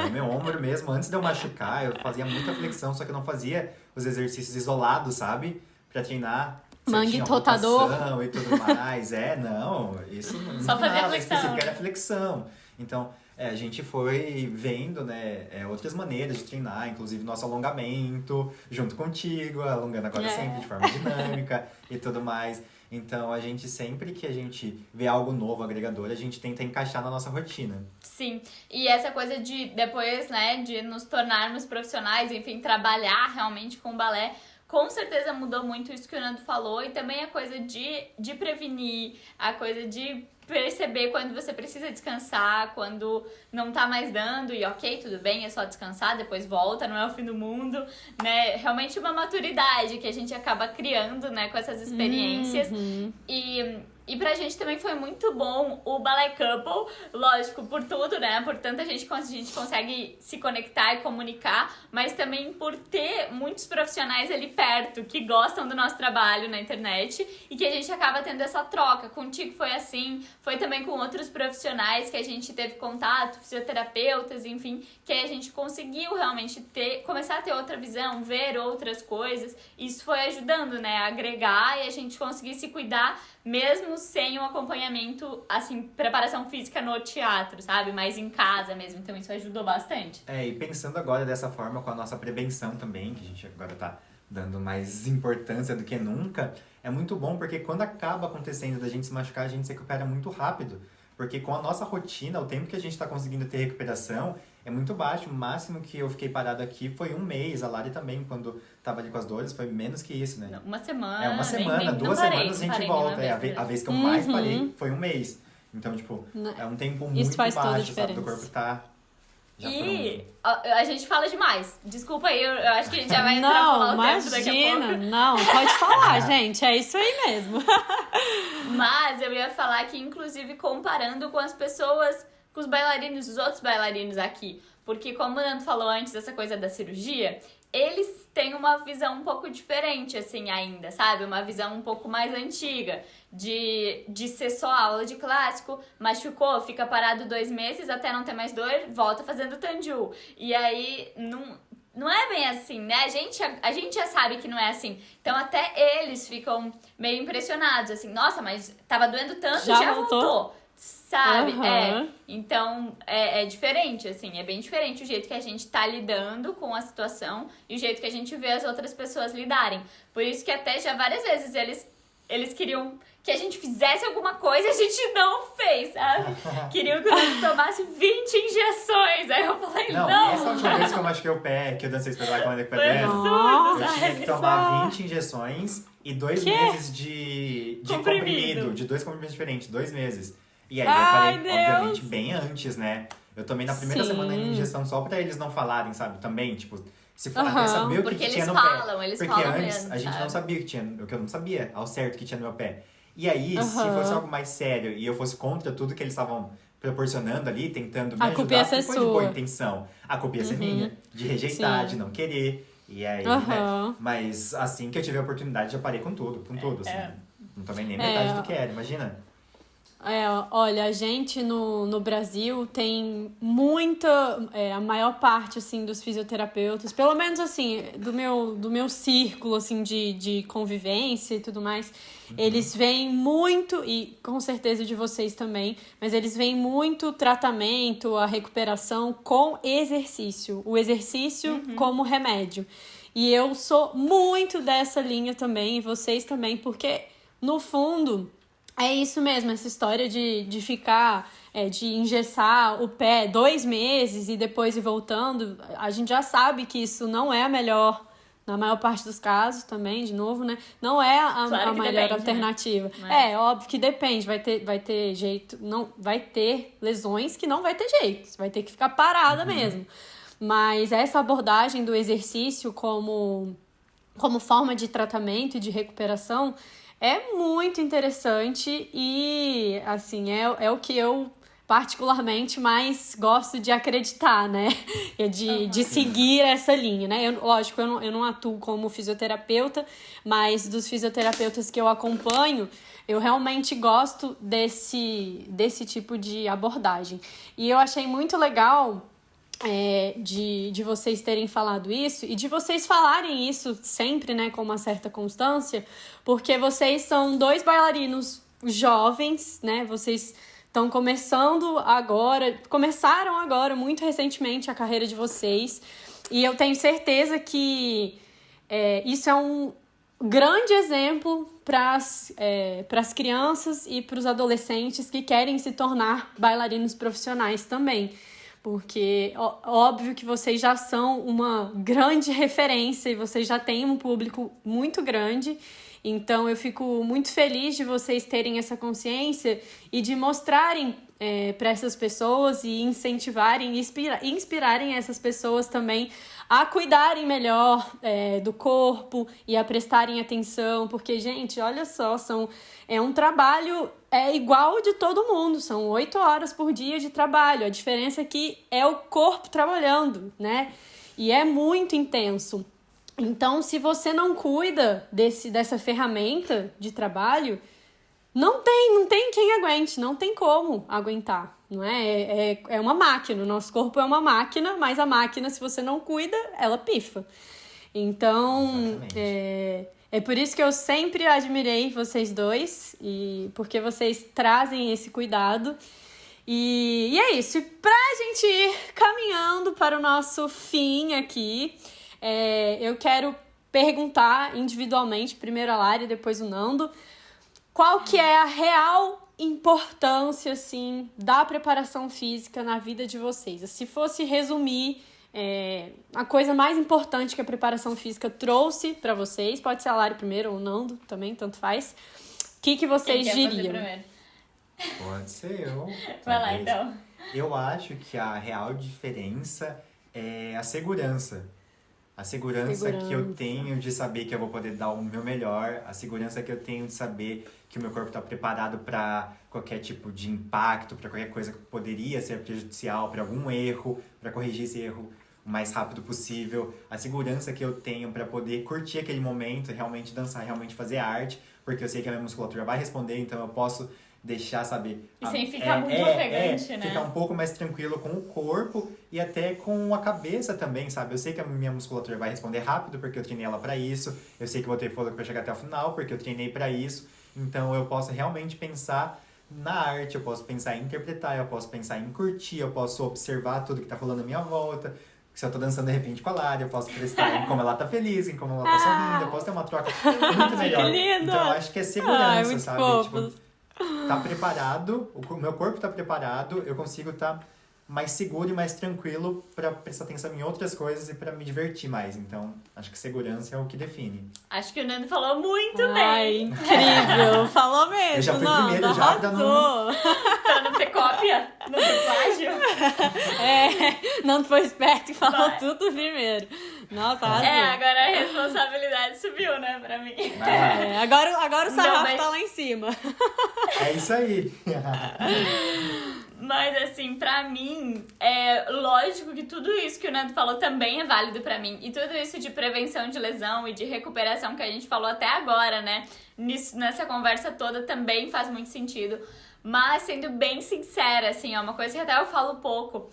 O meu ombro mesmo, antes de eu machucar, eu fazia muita flexão, só que eu não fazia os exercícios isolados, sabe? Pra treinar Mangue certinho a rotador. rotação e tudo mais. Não, isso não Só fazia nada flexão. específico, era flexão. Então, a gente foi vendo, né, outras maneiras de treinar, inclusive nosso alongamento, junto contigo, alongando agora sempre de forma dinâmica e tudo mais. Então, a gente sempre que a gente vê algo novo, agregador, a gente tenta encaixar na nossa rotina. Sim, e essa coisa de depois, né, de nos tornarmos profissionais, enfim, trabalhar realmente com balé, com certeza mudou muito isso que o Nando falou, e também a coisa de prevenir, a coisa de perceber quando você precisa descansar, quando não tá mais dando, e ok, tudo bem, é só descansar, depois volta, não é o fim do mundo, né? Realmente uma maturidade que a gente acaba criando, né, com essas experiências. E E pra gente também foi muito bom o Ballet Couple, lógico, por tudo, né? Por tanta gente que a gente consegue se conectar e comunicar, mas também por ter muitos profissionais ali perto que gostam do nosso trabalho na internet e que a gente acaba tendo essa troca. Contigo foi assim, foi também com outros profissionais que a gente teve contato, fisioterapeutas, enfim, que a gente conseguiu realmente começar a ter outra visão, ver outras coisas. Isso foi ajudando, né? A agregar e a gente conseguir se cuidar mesmo sem um acompanhamento, assim, preparação física no teatro, sabe? Mas em casa mesmo, então isso ajudou bastante. E pensando agora dessa forma com a nossa prevenção também, que a gente agora tá dando mais importância do que nunca, é muito bom porque quando acaba acontecendo da gente se machucar, a gente se recupera muito rápido. Porque com a nossa rotina, o tempo que a gente tá conseguindo ter recuperação é muito baixo. O máximo que eu fiquei parado aqui foi 1 mês. A Lari também, quando tava ali com as dores, foi menos que isso, né? Uma semana. Uma semana, 2 semanas a gente volta. A vez que eu mais parei foi 1 mês. Então, tipo, é um tempo muito baixo, sabe? Do corpo tá já pronto. A gente fala demais. Desculpa aí, eu acho que a gente já vai entrar pra falar o tempo daqui a pouco. Não, pode falar, gente. É isso aí mesmo. Mas eu ia falar que, inclusive, comparando com as pessoas, com os bailarinos, os outros bailarinos aqui. Porque, como o Nando falou antes dessa coisa da cirurgia, eles têm uma visão um pouco diferente, assim, ainda, sabe? Uma visão um pouco mais antiga, de ser só aula de clássico, machucou, fica parado 2 meses até não ter mais dor, volta fazendo Tanju. E aí, não é bem assim, né? A gente já sabe que não é assim. Então, até eles ficam meio impressionados, assim, nossa, mas tava doendo tanto, já voltou. Sabe? Uhum. Então, é diferente, assim, é bem diferente o jeito que a gente tá lidando com a situação e o jeito que a gente vê as outras pessoas lidarem. Por isso que até já várias vezes eles queriam que a gente fizesse alguma coisa e a gente não fez, sabe? Queriam que eu tomasse 20 injeções. Aí eu falei, não. Essa última vez que eu machuquei o pé, que eu dancei espetáculo com a Foi absurdo, eu tinha que tomar 20 injeções e 2 meses de comprimido, de 2 comprimidos diferentes, 2 meses. E aí eu parei, obviamente, bem antes, né? Eu tomei na primeira semana a injeção só pra eles não falarem, sabe? Também, tipo, se for até saber o que tinha no pé. Porque antes mesmo, a gente não sabia o que eu não sabia ao certo que tinha no meu pé. E aí, se fosse algo mais sério e eu fosse contra tudo que eles estavam proporcionando ali, tentando me ajudar, porque foi de boa intenção. A culpa ia ser minha, de rejeitar, de não querer. E aí, né? Mas assim que eu tive a oportunidade, já parei com tudo, assim. Não tomei nem metade do que era, imagina. Olha, a gente no Brasil tem a maior parte, assim, dos fisioterapeutas, pelo menos, assim, do meu círculo, assim, de convivência e tudo mais, eles veem muito, e com certeza de vocês também, mas eles veem muito o tratamento, a recuperação com exercício, o exercício como remédio. E eu sou muito dessa linha também, e vocês também, porque, no fundo, é isso mesmo, essa história de ficar, de engessar o pé 2 meses e depois ir voltando. A gente já sabe que isso não é a melhor, na maior parte dos casos também, de novo, né? Não é a melhor alternativa. Né? Óbvio que depende, vai ter jeito, não, vai ter lesões que não vai ter jeito, você vai ter que ficar parada mesmo. Mas essa abordagem do exercício como forma de tratamento e de recuperação é muito interessante e, assim, é o que eu particularmente mais gosto de acreditar, né? De seguir essa linha, né? Lógico, eu não atuo como fisioterapeuta, mas dos fisioterapeutas que eu acompanho, eu realmente gosto desse tipo de abordagem. E eu achei muito legal de vocês terem falado isso e de vocês falarem isso sempre, né, com uma certa constância, porque vocês são 2 bailarinos jovens, né, vocês começaram agora, muito recentemente, a carreira de vocês, e eu tenho certeza que isso é um grande exemplo para as crianças e para os adolescentes que querem se tornar bailarinos profissionais também. Porque, óbvio que vocês já são uma grande referência e vocês já têm um público muito grande. Então, eu fico muito feliz de vocês terem essa consciência e de mostrarem para essas pessoas e incentivarem, inspirarem essas pessoas também a cuidarem melhor do corpo e a prestarem atenção, porque, gente, olha só, é um trabalho igual de todo mundo, são 8 horas por dia de trabalho, a diferença é que é o corpo trabalhando, né? E é muito intenso. Então, se você não cuida dessa ferramenta de trabalho, não tem quem aguente, não tem como aguentar, não é? É uma máquina, o nosso corpo é uma máquina, mas a máquina, se você não cuida, ela pifa. Então, é por isso que eu sempre admirei vocês dois, porque vocês trazem esse cuidado. E é isso. E pra gente ir caminhando para o nosso fim aqui, eu quero perguntar individualmente, primeiro a Lari, depois o Nando, qual que é a real importância, assim, da preparação física na vida de vocês? Se fosse resumir a coisa mais importante que a preparação física trouxe para vocês, pode ser a Lari primeiro ou o Nando também, tanto faz. O que vocês diriam? Pode ser eu. Vai lá, então. Eu acho que a real diferença é a segurança. A segurança que eu tenho de saber que eu vou poder dar o meu melhor, a segurança que eu tenho de saber que o meu corpo está preparado para qualquer tipo de impacto, para qualquer coisa que poderia ser prejudicial, para algum erro, para corrigir esse erro o mais rápido possível. A segurança que eu tenho para poder curtir aquele momento, realmente dançar, realmente fazer arte, porque eu sei que a minha musculatura vai responder, então eu posso deixar, saber... E sem ficar muito ofegante, né? Ficar um pouco mais tranquilo com o corpo e até com a cabeça também, sabe? Eu sei que a minha musculatura vai responder rápido porque eu treinei ela pra isso. Eu sei que vou ter fôlego pra chegar até o final porque eu treinei pra isso. Então eu posso realmente pensar na arte, eu posso pensar em interpretar, eu posso pensar em curtir, eu posso observar tudo que tá rolando à minha volta. Se eu tô dançando de repente com a Lari, eu posso prestar em como ela tá feliz, em como ela tá sorrindo. Eu posso ter uma troca muito melhor. Então eu acho que é segurança, sabe? Tipo, tá preparado, o meu corpo tá preparado, eu consigo estar mais seguro e mais tranquilo pra prestar atenção em outras coisas e pra me divertir mais. Então, acho que segurança é o que define. Acho que o Nando falou muito Ai, bem. Incrível, falou mesmo. Eu já fui Nando, primeiro, já pra não... Pra não ter cópia, não ter plágio. Nando foi esperto e falou tudo primeiro. Nossa, arrasou. Agora a responsabilidade subiu, né, pra mim. Agora o sarrafo tá lá em cima. É isso aí. Mas, assim, pra mim, é lógico que tudo isso que o Nando falou também é válido pra mim. E tudo isso de prevenção de lesão e de recuperação que a gente falou até agora, né? Nessa conversa toda também faz muito sentido. Mas, sendo bem sincera, assim, é uma coisa que até eu falo pouco.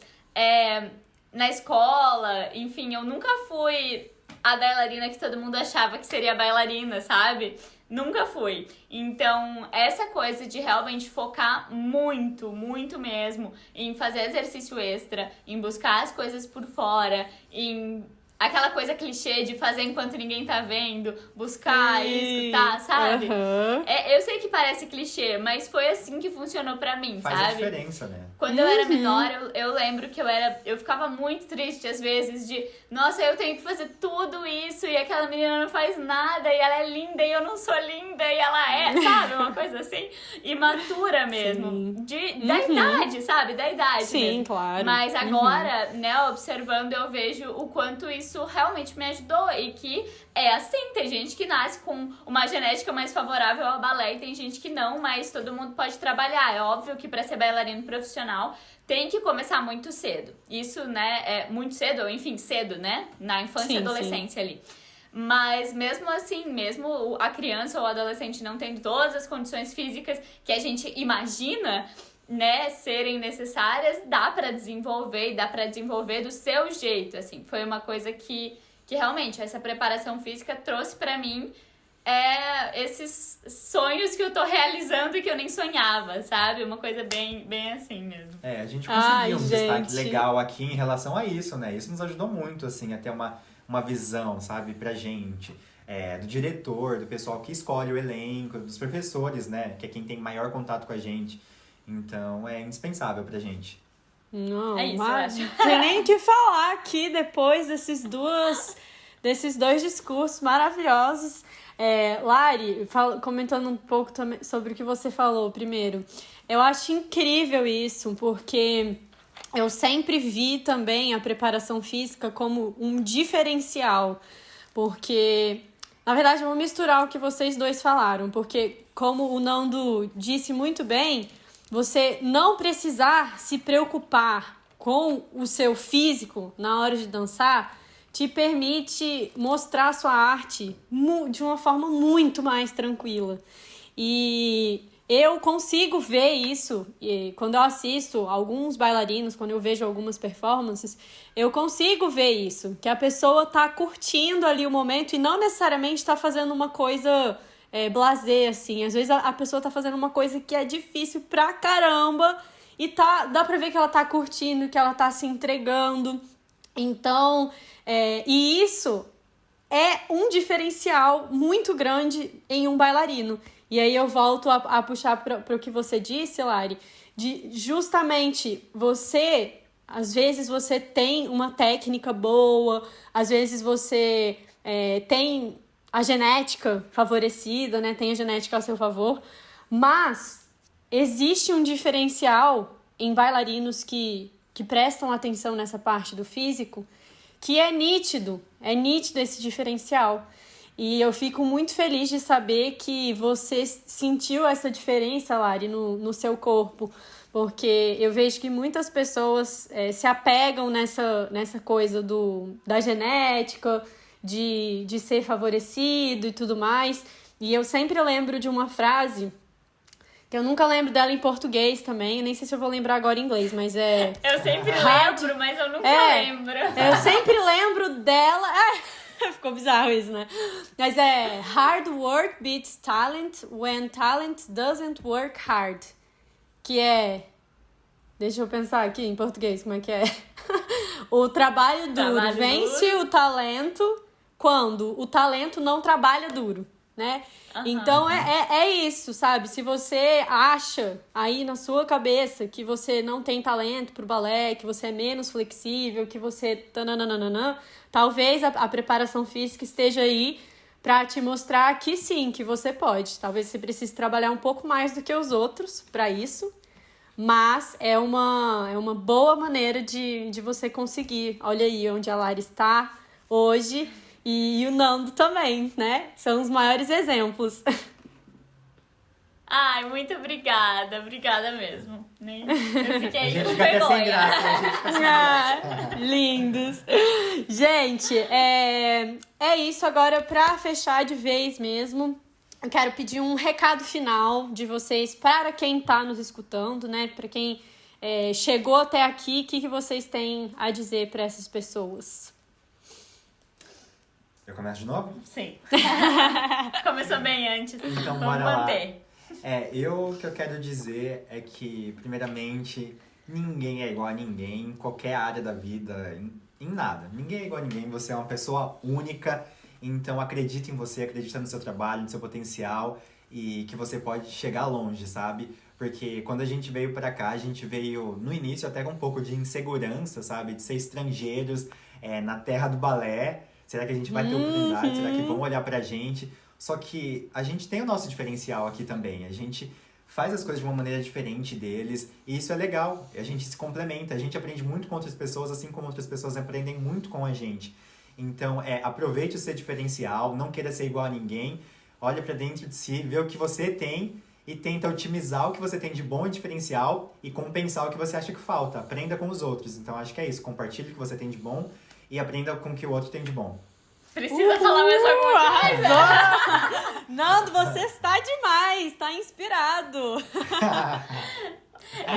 Na escola, enfim, eu nunca fui a bailarina que todo mundo achava que seria bailarina, sabe? Nunca fui. Então, essa coisa de realmente focar muito, muito mesmo em fazer exercício extra, em buscar as coisas por fora, em aquela coisa clichê de fazer enquanto ninguém tá vendo, buscar e escutar, sabe? Uhum. Eu sei que parece clichê, mas foi assim que funcionou pra mim, Faz sabe? a diferença, né? Quando eu era menor, eu lembro que eu ficava muito triste às vezes de, nossa, eu tenho que fazer tudo isso e aquela menina não faz nada e ela é linda e eu não sou linda e ela é, sabe? Uma coisa assim, imatura mesmo. Da idade, sabe? Da idade Sim, mesmo. claro. Mas agora, né, observando, eu vejo o quanto isso realmente me ajudou e que é assim, tem gente que nasce com uma genética mais favorável ao balé e tem gente que não, mas todo mundo pode trabalhar. É óbvio que para ser bailarino profissional tem que começar muito cedo. Isso, né, é muito cedo, ou enfim, cedo, né? Na infância e adolescência ali. Mas mesmo assim, mesmo a criança ou o adolescente não tendo todas as condições físicas que a gente imagina, né, serem necessárias, dá pra desenvolver e dá pra desenvolver do seu jeito, assim. Foi uma coisa que realmente essa preparação física trouxe pra mim esses sonhos que eu tô realizando e que eu nem sonhava, sabe? Uma coisa bem, bem assim mesmo. A gente conseguiu um destaque legal aqui em relação a isso, né? Isso nos ajudou muito, assim, a ter uma visão, sabe, pra gente. Do diretor, do pessoal que escolhe o elenco, dos professores, né? Que é quem tem maior contato com a gente. Então, é indispensável pra gente. Não, é isso, mas eu acho. tem nem o que falar aqui depois desses duas desses dois discursos maravilhosos. Lari, comentando um pouco também sobre o que você falou primeiro, eu acho incrível isso, porque eu sempre vi também a preparação física como um diferencial, porque, na verdade, eu vou misturar o que vocês dois falaram, porque, como o Nando disse muito bem, você não precisar se preocupar com o seu físico na hora de dançar te permite mostrar a sua arte de uma forma muito mais tranquila. E eu consigo ver isso, e quando eu assisto alguns bailarinos, quando eu vejo algumas performances, eu consigo ver isso, que a pessoa tá curtindo ali o momento e não necessariamente tá fazendo uma coisa blasé, assim. Às vezes a pessoa tá fazendo uma coisa que é difícil pra caramba e dá pra ver que ela tá curtindo, que ela tá se entregando. Então, e isso é um diferencial muito grande em um bailarino. E aí eu volto a puxar para o que você disse, Lari, de justamente às vezes você tem uma técnica boa, às vezes você tem a genética favorecida, né? Tem a genética a seu favor, mas existe um diferencial em bailarinos que prestam atenção nessa parte do físico, que é nítido esse diferencial. E eu fico muito feliz de saber que você sentiu essa diferença, Lari, no seu corpo, porque eu vejo que muitas pessoas se apegam nessa coisa da genética, de ser favorecido e tudo mais. E eu sempre lembro de uma frase, que eu nunca lembro dela em português também, nem sei se eu vou lembrar agora em inglês, mas Eu sempre lembro, mas eu nunca lembro. Eu sempre lembro dela... Ficou bizarro isso, né? Mas hard work beats talent when talent doesn't work hard. Que deixa eu pensar aqui em português, como é que é? O trabalho duro vence o talento quando o talento não trabalha duro, né? Uhum. Então é isso, sabe? Se você acha aí na sua cabeça que você não tem talento pro balé, que você é menos flexível, que você... talvez a preparação física esteja aí para te mostrar que sim, que você pode. Talvez você precise trabalhar um pouco mais do que os outros para isso, mas é uma boa maneira de você conseguir. Olha aí onde a Lari está hoje e o Nando também, né? São os maiores exemplos. Ai, muito obrigada. Obrigada mesmo. Eu fiquei com vergonha. vergonha. Sem graça, a gente fica sem graça. Lindos. Gente, é isso. Agora, pra fechar de vez mesmo, eu quero pedir um recado final de vocês para quem tá nos escutando, né? Para quem chegou até aqui, o que vocês têm a dizer para essas pessoas? Eu começo de novo? Sim. Começou bem antes. Então, vamos bora manter. O que eu quero dizer é que, primeiramente, ninguém é igual a ninguém em qualquer área da vida, em nada. Ninguém é igual a ninguém, você é uma pessoa única, então acredita em você, acredita no seu trabalho, no seu potencial e que você pode chegar longe, sabe? Porque quando a gente veio pra cá, a gente veio no início até com um pouco de insegurança, sabe? De ser estrangeiros na terra do balé. Será que a gente vai ter oportunidade? Será que vão olhar pra gente? Só que a gente tem o nosso diferencial aqui também. A gente faz as coisas de uma maneira diferente deles. E isso é legal. A gente se complementa. A gente aprende muito com outras pessoas, assim como outras pessoas aprendem muito com a gente. Então, aproveite o seu diferencial. Não queira ser igual a ninguém. Olha pra dentro de si, vê o que você tem e tenta otimizar o que você tem de bom e diferencial e compensar o que você acha que falta. Aprenda com os outros. Então, acho que é isso. Compartilhe o que você tem de bom e aprenda com o que o outro tem de bom. Precisa falar mais alguma coisa? Nando, você está demais, está inspirado.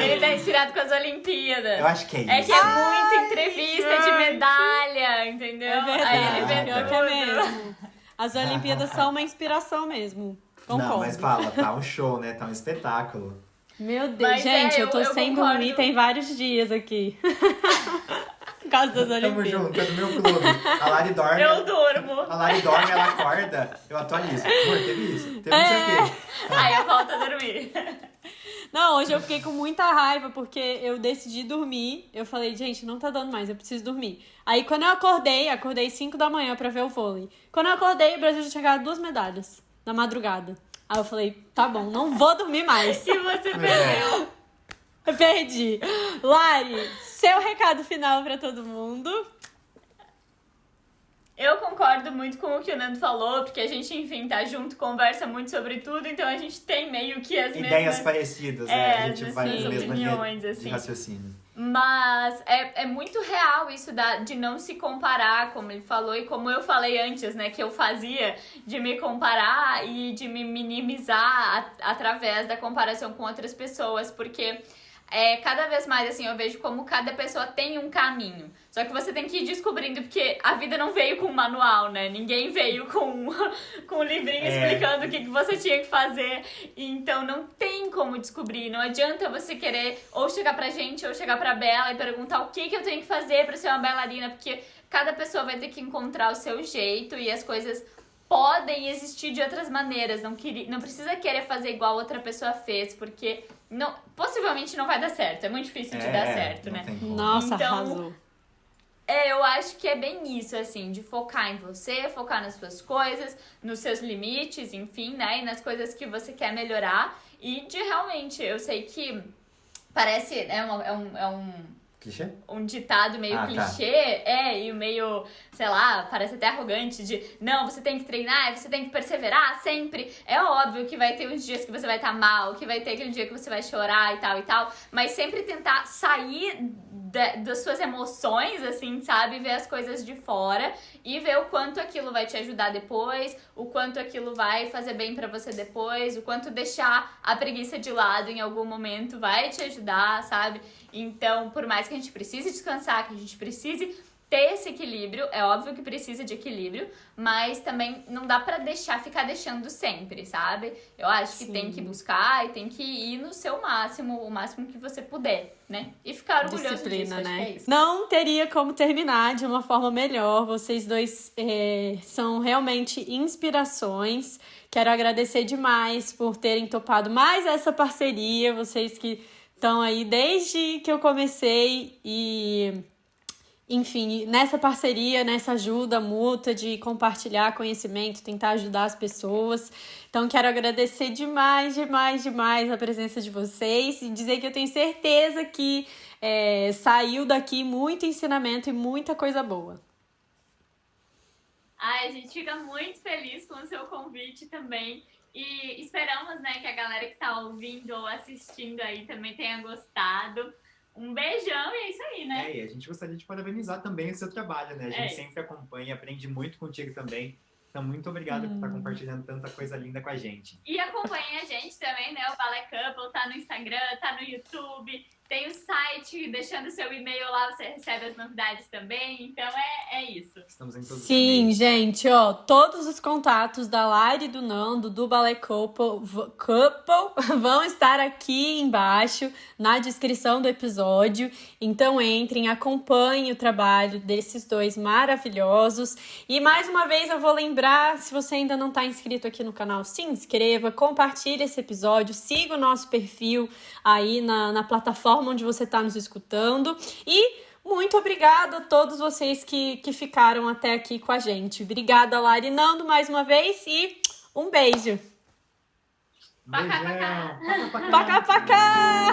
Ele tá inspirado com as Olimpíadas. Eu acho que é isso. É que é muita entrevista de medalha, entendeu? É verdade. Aí ele vê Pior que é mesmo. As Olimpíadas são uma inspiração mesmo. Concordo. Não, mas fala, tá um show, né? Tá um espetáculo. Meu Deus, Mas gente, eu tô eu sem concordo. dormir tem vários dias aqui. Por causa das Tamo Olimpíadas. junto, é do meu clube. A Lari dorme. Eu durmo. A Lari dorme, ela acorda, eu atualizo. Amor, teve isso, teve isso aqui. Aí eu volto a dormir. Não, hoje eu fiquei com muita raiva porque eu decidi dormir. Eu falei, gente, não tá dando mais, eu preciso dormir. Aí quando eu acordei 5 da manhã pra ver o vôlei. Quando eu acordei, o Brasil já tinha ganhado 2 medalhas na madrugada. Aí eu falei, tá bom, não vou dormir mais. E você perdeu. Eu perdi. Lari, seu recado final pra todo mundo. Eu concordo muito com o que o Nando falou, porque a gente, enfim, tá junto, conversa muito sobre tudo, então a gente tem meio que as Ideias mesmas... parecidas, né? A gente vai mesmas na mesma opiniões, linha assim. de raciocínio. Mas é muito real isso de não se comparar, como ele falou, e como eu falei antes, né, que eu fazia, de me comparar e de me minimizar através da comparação com outras pessoas, porque... cada vez mais, assim, eu vejo como cada pessoa tem um caminho. Só que você tem que ir descobrindo, porque a vida não veio com um manual, né? Ninguém veio com um livrinho explicando o que você tinha que fazer. Então não tem como descobrir. Não adianta você querer ou chegar pra gente ou chegar pra Bela e perguntar o que eu tenho que fazer pra ser uma bailarina, porque cada pessoa vai ter que encontrar o seu jeito e as coisas podem existir de outras maneiras. Não precisa querer fazer igual outra pessoa fez, porque possivelmente não vai dar certo. É muito difícil de dar certo, né? Nossa, então, arrasou. Eu acho que é bem isso, assim, de focar em você, focar nas suas coisas, nos seus limites, enfim, né? E nas coisas que você quer melhorar. E de realmente, eu sei que parece, Clichê? um ditado meio clichê, e meio, sei lá, parece até arrogante de não, você tem que treinar, você tem que perseverar sempre. É óbvio que vai ter uns dias que você vai estar mal, que vai ter aquele dia que você vai chorar e tal, mas sempre tentar sair das suas emoções, assim, sabe? Ver as coisas de fora e ver o quanto aquilo vai te ajudar depois, o quanto aquilo vai fazer bem pra você depois, o quanto deixar a preguiça de lado em algum momento vai te ajudar, sabe? Então, por mais que a gente precise descansar, que a gente precise ter esse equilíbrio, é óbvio que precisa de equilíbrio, mas também não dá pra ficar deixando sempre, sabe? Eu acho que tem que buscar e tem que ir no seu máximo, o máximo que você puder, né? E ficar orgulhoso disso, Disciplina, acho né? que é isso. Não teria como terminar de uma forma melhor. Vocês dois são realmente inspirações. Quero agradecer demais por terem topado mais essa parceria. Vocês que estão aí desde que eu comecei e... Enfim, nessa parceria, nessa ajuda mútua de compartilhar conhecimento, tentar ajudar as pessoas. Então, quero agradecer demais a presença de vocês e dizer que eu tenho certeza que saiu daqui muito ensinamento e muita coisa boa. A gente fica muito feliz com o seu convite também. E esperamos, né, que a galera que tá ouvindo ou assistindo aí também tenha gostado. Um beijão e é isso aí, né? E a gente gostaria de parabenizar também o seu trabalho, né? A gente sempre acompanha, aprende muito contigo também. Então, muito obrigado por estar compartilhando tanta coisa linda com a gente. E acompanhem a gente também, né? O Ballet Couple tá no Instagram, tá no YouTube, tem o site, deixando seu e-mail lá, você recebe as novidades também. Então, é isso. Estamos em todos os Sim, meios. gente, todos os contatos da Lari e do Nando, do Ballet Couple vão estar aqui embaixo na descrição do episódio. Então entrem, acompanhem o trabalho desses dois maravilhosos. E mais uma vez eu vou lembrar, se você ainda não está inscrito aqui no canal, se inscreva, compartilhe esse episódio, siga o nosso perfil aí na plataforma onde você está nos escutando. E muito obrigada a todos vocês que ficaram até aqui com a gente. Obrigada, Lari e Nando, mais uma vez e um beijo. Beijão. Pacá, pacá. Pacá, pacá!